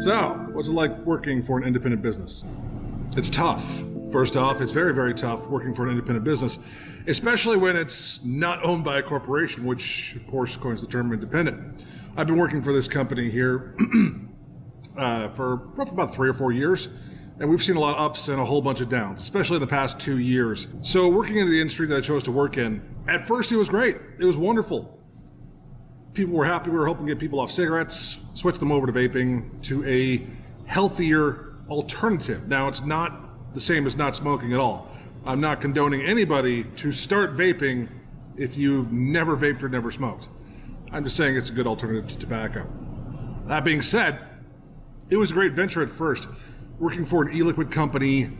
So, what's it like working for an independent business? It's tough. First off, it's very, very tough working for an independent business, especially when it's not owned by a corporation, which, of course, coins the term independent. I've been working for this company here for roughly about 3 or 4 years, and we've seen a lot of ups and a whole bunch of downs, especially in the past 2 years. So working in the industry that I chose to work in, at first it was great. It was wonderful. People were happy. We were helping get people off cigarettes, switch them over to vaping, to a healthier alternative. Now, it's not the same as not smoking at all. I'm not condoning anybody to start vaping if you've never vaped or never smoked. I'm just saying it's a good alternative to tobacco. That being said, it was a great venture at first. Working for an e-liquid company,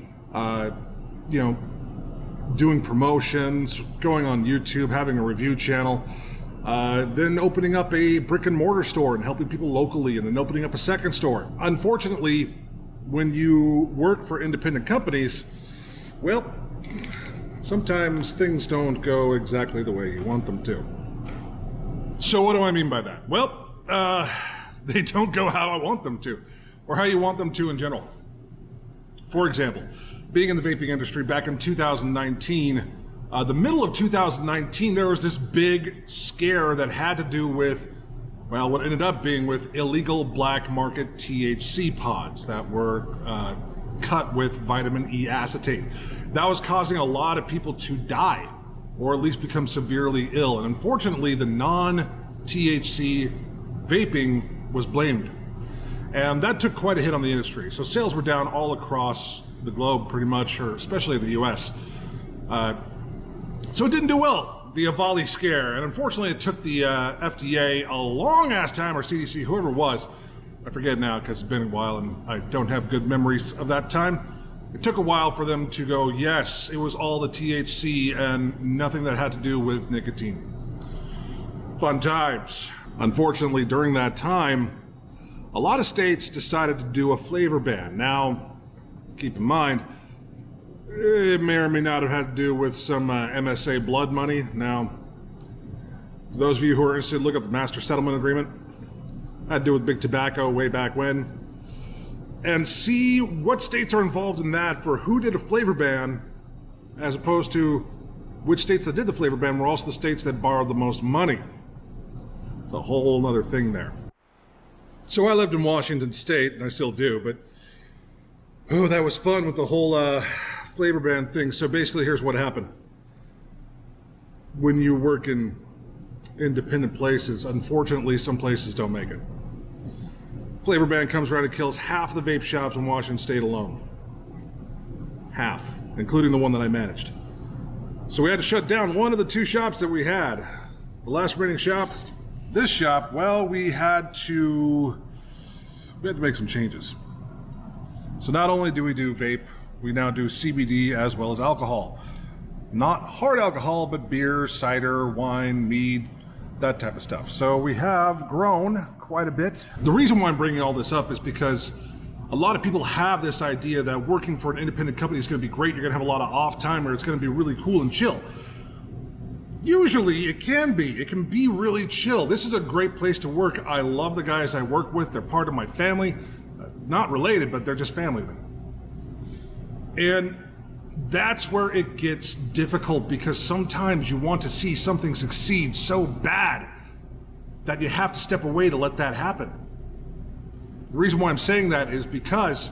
doing promotions, going on YouTube, having a review channel, then opening up a brick and mortar store and helping people locally, and then opening up a second store. Unfortunately, when you work for independent companies, well, sometimes things don't go exactly the way you want them to. So what do I mean by that? Well, they don't go how I want them to, or how you want them to in general. For example, being in the vaping industry back in 2019, the middle of 2019, there was this big scare that had to do with, well, what ended up being with illegal black market THC pods that were cut with vitamin E acetate. That was causing a lot of people to die, or at least become severely ill. And unfortunately, the non-THC vaping was blamed. And that took quite a hit on the industry. So sales were down all across the globe pretty much, or especially in the US. So it didn't do well, the Avali scare. And unfortunately, it took the FDA a long ass time, or CDC, whoever it was. I forget now because it's been a while and I don't have good memories of that time. It took a while for them to go, yes, it was all the THC and nothing that had to do with nicotine. Fun times. Unfortunately, during that time, a lot of states decided to do a flavor ban. Now, keep in mind, it may or may not have had to do with some MSA blood money. Now, for those of you who are interested, look up the Master Settlement Agreement. Had to do with big tobacco way back when. And see what states are involved in that for who did a flavor ban, as opposed to which states that did the flavor ban were also the states that borrowed the most money. It's a whole other thing there. So I lived in Washington State, and I still do, but oh, that was fun with the whole flavor ban thing. So basically, here's what happened. When you work in independent places, unfortunately, some places don't make it. Flavor ban comes around and kills half the vape shops in Washington State alone. Half, including the one that I managed. So we had to shut down one of the 2 shops that we had. The last remaining shop, this shop, well, we had to make some changes. So not only do we do vape, we now do CBD as well as alcohol. Not hard alcohol, but beer, cider, wine, mead, that type of stuff. So we have grown quite a bit. The reason why I'm bringing all this up is because a lot of people have this idea that working for an independent company is going to be great. You're going to have a lot of off time, or it's going to be really cool and chill. Usually it can be. It can be really chill. This is a great place to work. I love the guys I work with. They're part of my family. Not related, but they're just family. And that's where it gets difficult, because sometimes you want to see something succeed so bad that you have to step away to let that happen. The reason why I'm saying that is because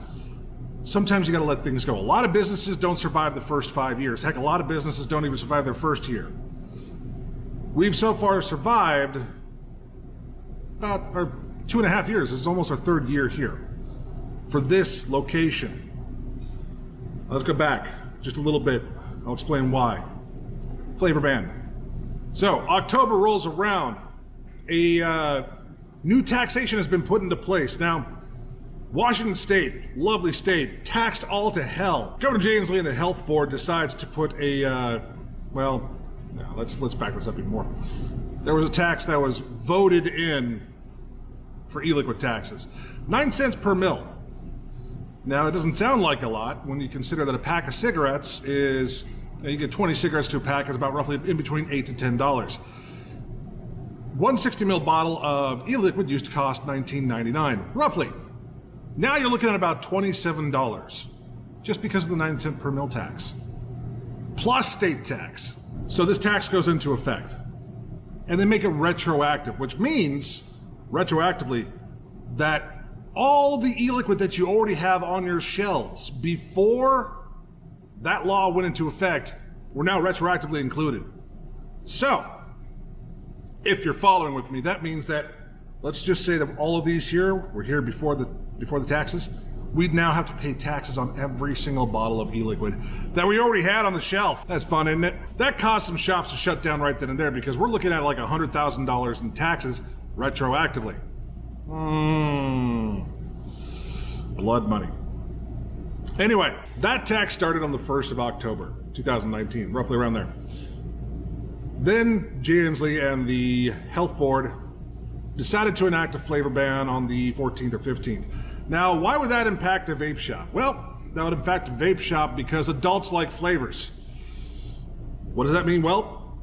sometimes you got to let things go. A lot of businesses don't survive the first 5 years. Heck, a lot of businesses don't even survive their first year. We've so far survived about 2.5 years. This is almost our 3rd year here for this location. Let's go back just a little bit. I'll explain why. Flavor ban. So October rolls around. A new taxation has been put into place. Now, Washington State, lovely state, taxed all to hell. Governor Jamesley and the health board decides to put a, let's back this up even more. There was a tax that was voted in for e-liquid taxes. 9 cents per mil. Now, it doesn't sound like a lot when you consider that a pack of cigarettes is, you get 20 cigarettes to a pack, is about roughly in between $8 to $10. One 60 ml bottle of e-liquid used to cost $19.99, roughly. Now you're looking at about $27 just because of the 9 cent per mil tax, plus state tax. So this tax goes into effect. And they make it retroactive, which means retroactively that all the e-liquid that you already have on your shelves before that law went into effect were now retroactively included. So, if you're following with me, that means that, let's just say that all of these here were here before the taxes. We'd now have to pay taxes on every single bottle of e-liquid that we already had on the shelf. That's fun, isn't it? That caused some shops to shut down right then and there because we're looking at like $100,000 in taxes retroactively. Blood money. Anyway, that tax started on the 1st of October, 2019, roughly around there. Then Jay Inslee and the Health Board decided to enact a flavor ban on the 14th or 15th. Now, why would that impact a vape shop? Well, that would impact a vape shop because adults like flavors. What does that mean? Well,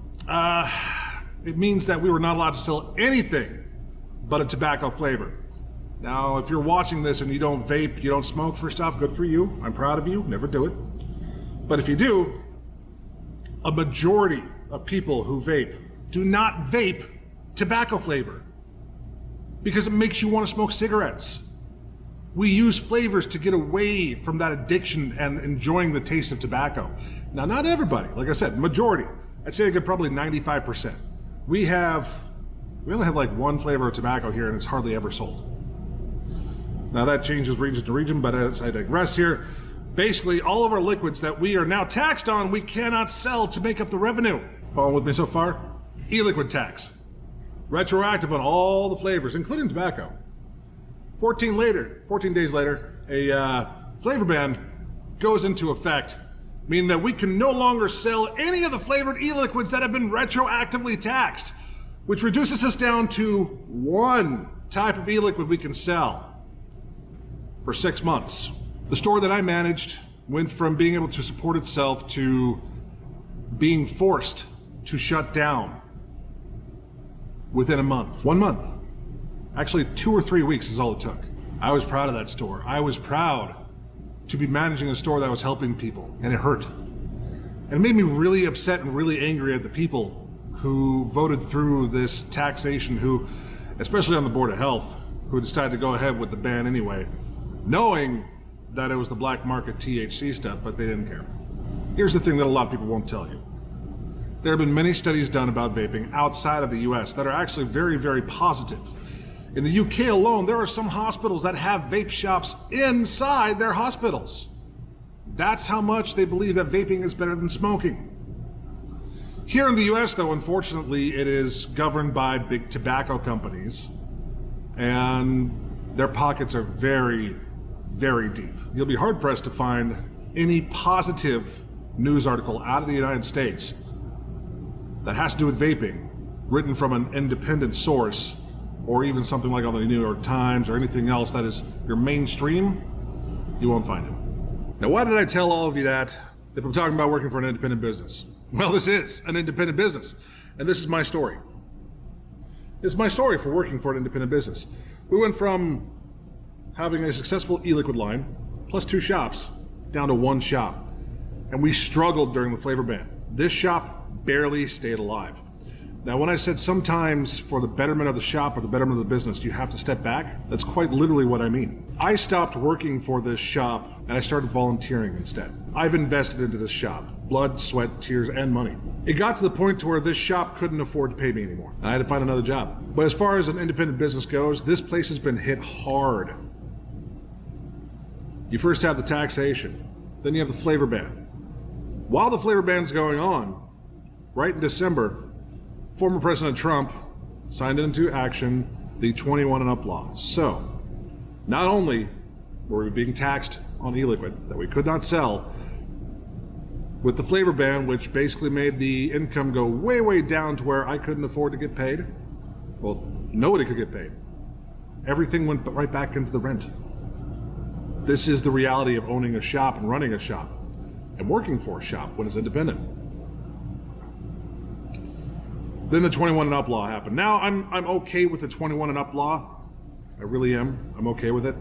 it means that we were not allowed to sell anything but a tobacco flavor. Now, if you're watching this and you don't vape, you don't smoke, first off, good for you. I'm proud of you. Never do it. But if you do, a majority of people who vape do not vape tobacco flavor because it makes you want to smoke cigarettes. We use flavors to get away from that addiction and enjoying the taste of tobacco. Now, not everybody, like I said, majority. I'd say a good probably 95%. We only have like one flavor of tobacco here and it's hardly ever sold. Now that changes region to region, but as I digress here, basically all of our liquids that we are now taxed on, we cannot sell to make up the revenue. Following with me so far? E-liquid tax. Retroactive on all the flavors, including tobacco. 14 days later, a flavor ban goes into effect, meaning that we can no longer sell any of the flavored e-liquids that have been retroactively taxed, which reduces us down to one type of e-liquid we can sell for 6 months. The store that I managed went from being able to support itself to being forced to shut down within a month. 1 month. Actually, 2 or 3 weeks is all it took. I was proud of that store. I was proud to be managing a store that was helping people, and it hurt. And it made me really upset and really angry at the people who voted through this taxation, who, especially on the Board of Health, who decided to go ahead with the ban anyway, knowing that it was the black market THC stuff, but they didn't care. Here's the thing that a lot of people won't tell you. There have been many studies done about vaping outside of the US that are actually very, very positive. In the UK alone, there are some hospitals that have vape shops inside their hospitals. That's how much they believe that vaping is better than smoking. Here in the US, though, unfortunately, it is governed by big tobacco companies, and their pockets are very, very deep. You'll be hard-pressed to find any positive news article out of the United States that has to do with vaping, written from an independent source, or even something like on the New York Times or anything else that is your mainstream. You won't find it. Now, why did I tell all of you that if I'm talking about working for an independent business? Well, this is an independent business, and this is my story. This is my story for working for an independent business. We went from having a successful e-liquid line, plus 2 shops, down to 1 shop. And we struggled during the flavor ban. This shop barely stayed alive. Now, when I said sometimes for the betterment of the shop or the betterment of the business, you have to step back, that's quite literally what I mean. I stopped working for this shop and I started volunteering instead. I've invested into this shop. Blood, sweat, tears, and money. It got to the point to where this shop couldn't afford to pay me anymore. I had to find another job. But as far as an independent business goes, this place has been hit hard. You first have the taxation, then you have the flavor ban. While the flavor ban's going on, right in December, former President Trump signed into action the 21 and up law. So, not only were we being taxed on e-liquid that we could not sell, with the flavor ban, which basically made the income go way, way down to where I couldn't afford to get paid. Well, nobody could get paid. Everything went right back into the rent. This is the reality of owning a shop and running a shop and working for a shop when it's independent. Then the 21 and up law happened. Now I'm okay with the 21 and up law. I really am. I'm okay with it.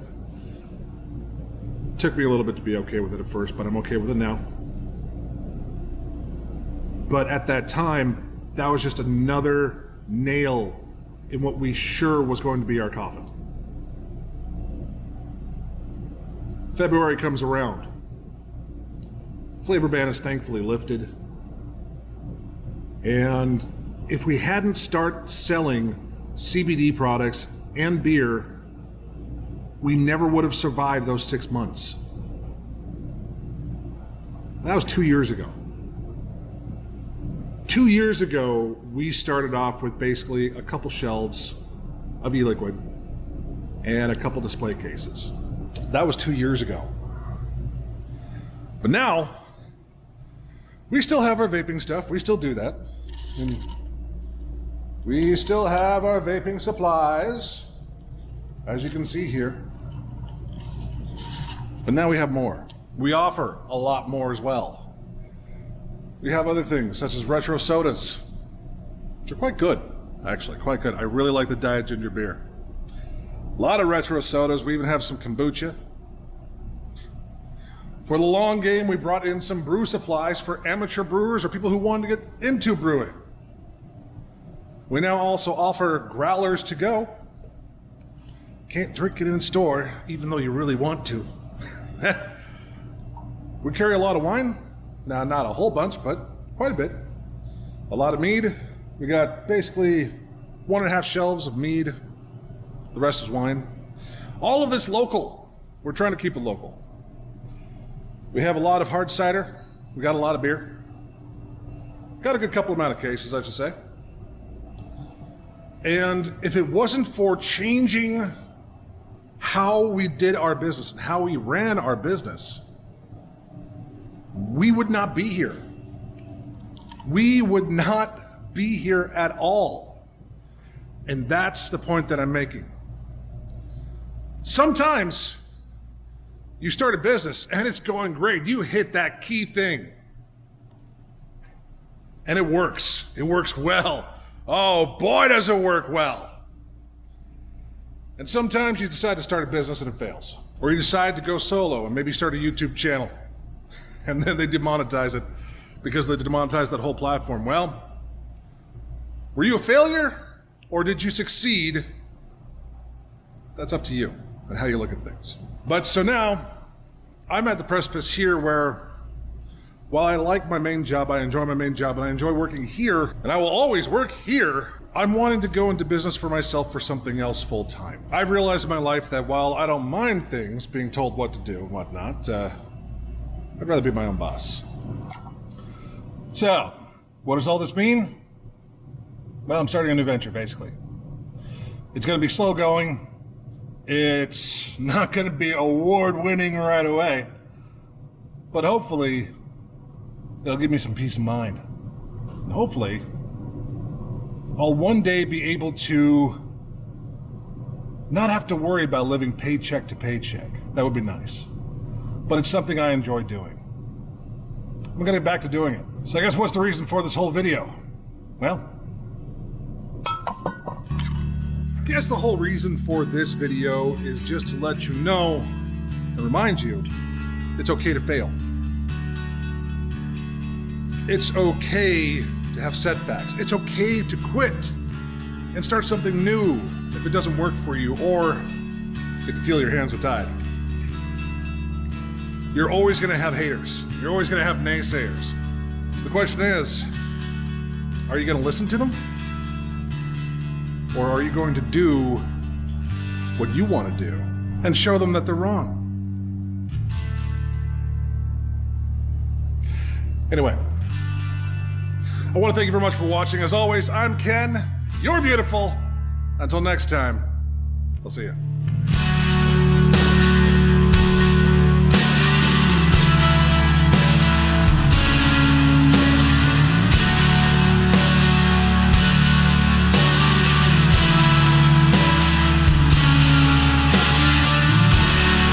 Took me a little bit to be okay with it at first, but I'm okay with it now. But at that time, that was just another nail in what we sure was going to be our coffin. February comes around. Flavor ban is thankfully lifted. And if we hadn't started selling CBD products and beer, we never would have survived those 6 months. That was 2 years ago. 2 years ago, we started off with basically a couple shelves of e-liquid and a couple display cases. That was 2 years ago. But now, we still have our vaping stuff. We still do that. And we still have our vaping supplies, as you can see here. But now we have more. We offer a lot more as well. We have other things, such as retro sodas, which are quite good, actually, quite good. I really like the Diet Ginger beer. A lot of retro sodas. We even have some kombucha. For the long game, we brought in some brew supplies for amateur brewers or people who wanted to get into brewing. We now also offer growlers to go. Can't drink it in store, even though you really want to. We carry a lot of wine. Now, not a whole bunch, but quite a bit. A lot of mead. We got basically 1.5 shelves of mead. The rest is wine. All of this local. We're trying to keep it local. We have a lot of hard cider. We got a lot of beer. Got a good couple amount of cases, I should say. And if it wasn't for changing how we did our business and how we ran our business, we would not be here. We would not be here at all. And that's the point that I'm making. Sometimes you start a business and it's going great. You hit that key thing. And it works. It works well. Oh boy, does it work well. And sometimes you decide to start a business and it fails. Or you decide to go solo and maybe start a YouTube channel. And then they demonetize it because they demonetized that whole platform. Well, were you a failure or did you succeed? That's up to you and how you look at things. But so now, I'm at the precipice here where, while I like my main job, I enjoy my main job, and I enjoy working here, and I will always work here, I'm wanting to go into business for myself for something else full time. I've realized in my life that while I don't mind things, being told what to do and whatnot, I'd rather be my own boss. So, what does all this mean? Well, I'm starting a new venture, basically. It's going to be slow going. It's not going to be award-winning right away. But hopefully, it'll give me some peace of mind. And hopefully, I'll one day be able to not have to worry about living paycheck to paycheck. That would be nice. But it's something I enjoy doing. I'm gonna get back to doing it. So I guess what's the reason for this whole video? Well, I guess the whole reason for this video is just to let you know and remind you it's okay to fail. It's okay to have setbacks. It's okay to quit and start something new if it doesn't work for you or if you feel your hands are tied. You're always going to have haters. You're always going to have naysayers. So the question is, are you going to listen to them? Or are you going to do what you want to do and show them that they're wrong? Anyway, I want to thank you very much for watching. As always, I'm Ken. You're beautiful. Until next time, I'll see you.